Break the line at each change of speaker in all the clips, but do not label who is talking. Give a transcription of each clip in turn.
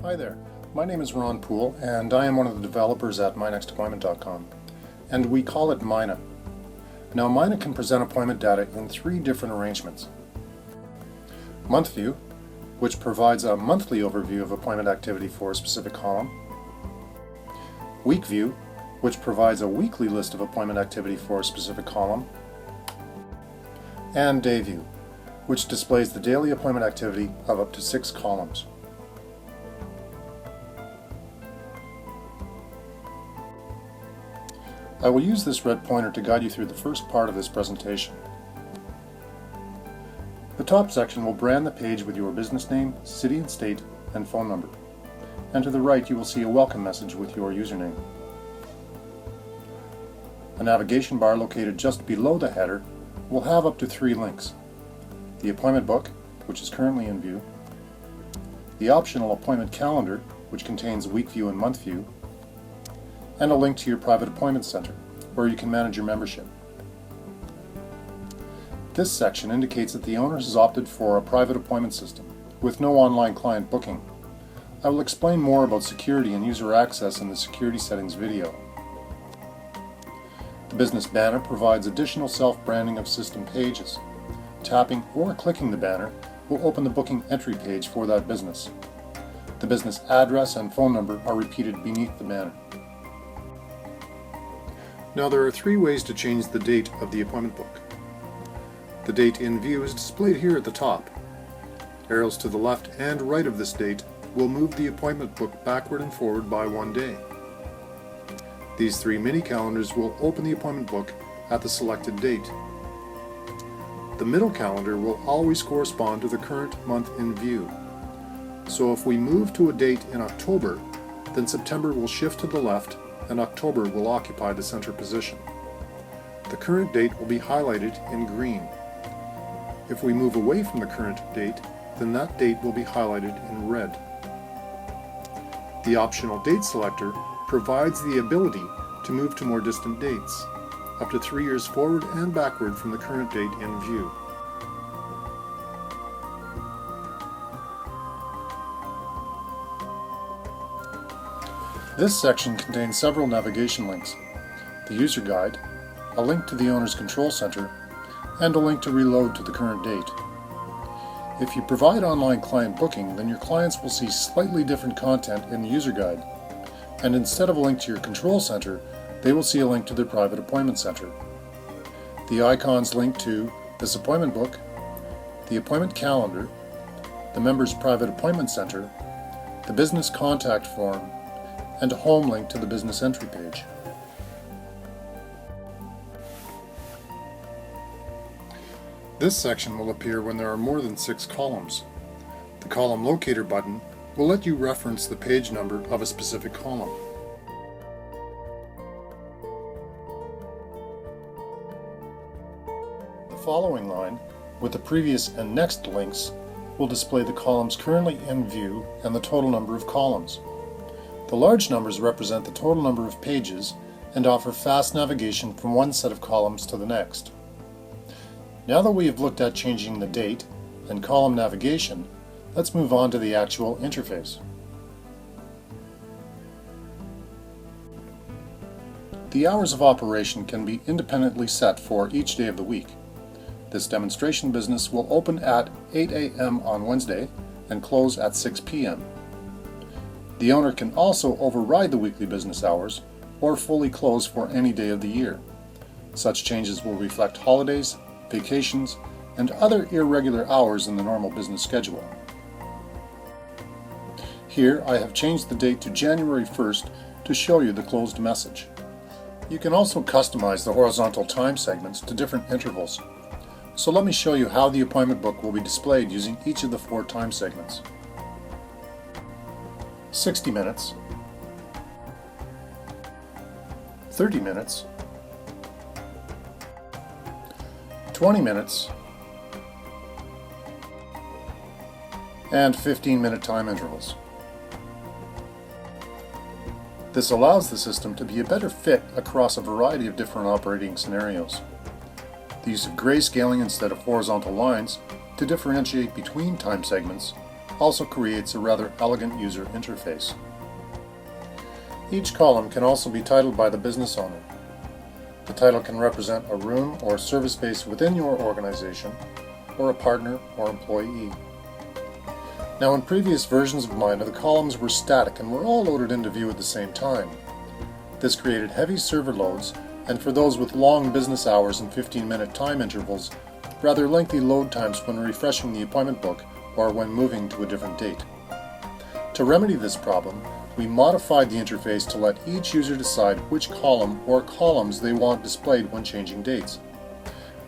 Hi there, my name is Ron Poole and I am one of the developers at mynextappointment.com, and we call it Mina. Now Mina can present appointment data in three different arrangements. Month View, which provides a monthly overview of appointment activity for a specific column. Week View, which provides a weekly list of appointment activity for a specific column. And Day View, which displays the daily appointment activity of up to 6 columns. I will use this red pointer to guide you through the first part of this presentation. The top section will brand the page with your business name, city and state, and phone number. And to the right you will see a welcome message with your username. A navigation bar located just below the header will have up to 3 links. The appointment book, which is currently in view, the optional appointment calendar, which contains week view and month view, and a link to your private appointment center, where you can manage your membership. This section indicates that the owner has opted for a private appointment system, with no online client booking. I will explain more about security and user access in the security settings video. The business banner provides additional self-branding of system pages. Tapping or clicking the banner will open the booking entry page for that business. The business address and phone number are repeated beneath the banner. Now there are 3 ways to change the date of the appointment book. The date in view is displayed here at the top. Arrows to the left and right of this date will move the appointment book backward and forward by 1 day. These 3 mini calendars will open the appointment book at the selected date. The middle calendar will always correspond to the current month in view. So if we move to a date in October, then September will shift to the left and October will occupy the center position. The current date will be highlighted in green. If we move away from the current date, then that date will be highlighted in red. The optional date selector provides the ability to move to more distant dates, up to 3 years forward and backward from the current date in view. This section contains several navigation links, the user guide, a link to the owner's control center, and a link to reload to the current date. If you provide online client booking, then your clients will see slightly different content in the user guide, and instead of a link to your control center, they will see a link to their private appointment center. The icons link to this appointment book, the appointment calendar, the member's private appointment center, the business contact form, and a home link to the business entry page. This section will appear when there are more than 6 columns. The column locator button will let you reference the page number of a specific column. The following line, with the previous and next links, will display the columns currently in view and the total number of columns. The large numbers represent the total number of pages and offer fast navigation from one set of columns to the next. Now that we have looked at changing the date and column navigation, let's move on to the actual interface. The hours of operation can be independently set for each day of the week. This demonstration business will open at 8 a.m. on Wednesday and close at 6 p.m. The owner can also override the weekly business hours or fully close for any day of the year. Such changes will reflect holidays, vacations, and other irregular hours in the normal business schedule. Here I have changed the date to January 1st to show you the closed message. You can also customize the horizontal time segments to different intervals. So let me show you how the appointment book will be displayed using each of the 4 time segments. 60 minutes, 30 minutes, 20 minutes, and 15-minute time intervals. This allows the system to be a better fit across a variety of different operating scenarios. The use of grayscaling instead of horizontal lines to differentiate between time segments also creates a rather elegant user interface. Each column can also be titled by the business owner. The title can represent a room or service space within your organization, or a partner or employee. Now, in previous versions of Miner, the columns were static and were all loaded into view at the same time. This created heavy server loads, and for those with long business hours and 15-minute time intervals, rather lengthy load times when refreshing the appointment book or when moving to a different date. To remedy this problem, we modified the interface to let each user decide which column or columns they want displayed when changing dates.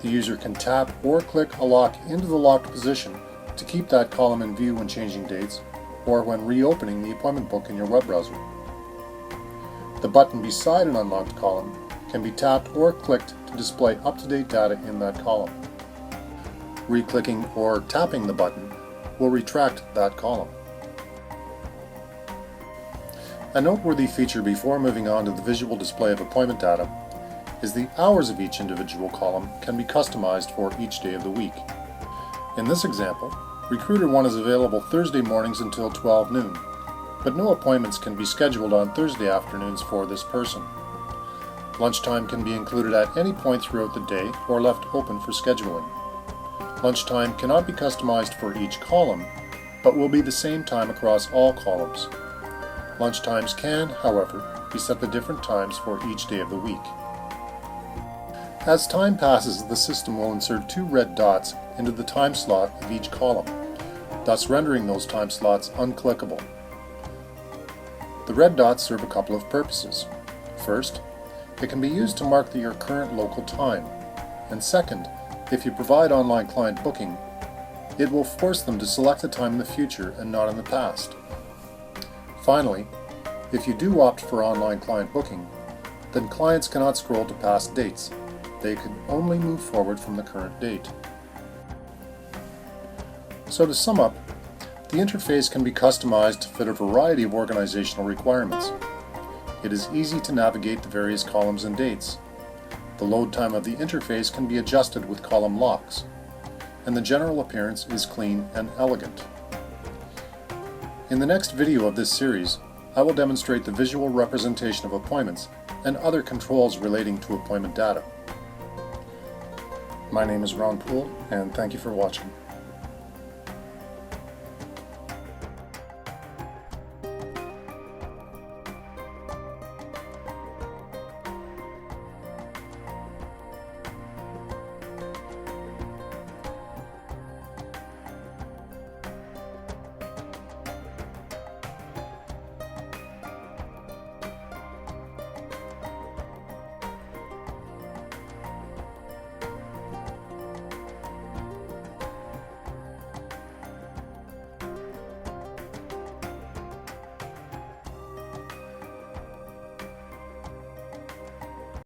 The user can tap or click a lock into the locked position to keep that column in view when changing dates or when reopening the appointment book in your web browser. The button beside an unlocked column can be tapped or clicked to display up-to-date data in that column. Re-clicking or tapping the button will retract that column. A noteworthy feature before moving on to the visual display of appointment data is the hours of each individual column can be customized for each day of the week. In this example, Recruiter 1 is available Thursday mornings until 12 noon, but no appointments can be scheduled on Thursday afternoons for this person. Lunchtime can be included at any point throughout the day or left open for scheduling. Lunchtime cannot be customized for each column, but will be the same time across all columns. Lunchtimes can, however, be set to different times for each day of the week. As time passes, the system will insert 2 red dots into the time slot of each column, thus rendering those time slots unclickable. The red dots serve a couple of purposes. First, it can be used to mark your current local time, and second, if you provide online client booking, it will force them to select a time in the future and not in the past. Finally, if you do opt for online client booking, then clients cannot scroll to past dates. They can only move forward from the current date. So to sum up, the interface can be customized to fit a variety of organizational requirements. It is easy to navigate the various columns and dates. The load time of the interface can be adjusted with column locks, and the general appearance is clean and elegant. In the next video of this series, I will demonstrate the visual representation of appointments and other controls relating to appointment data. My name is Ron Poole, and thank you for watching.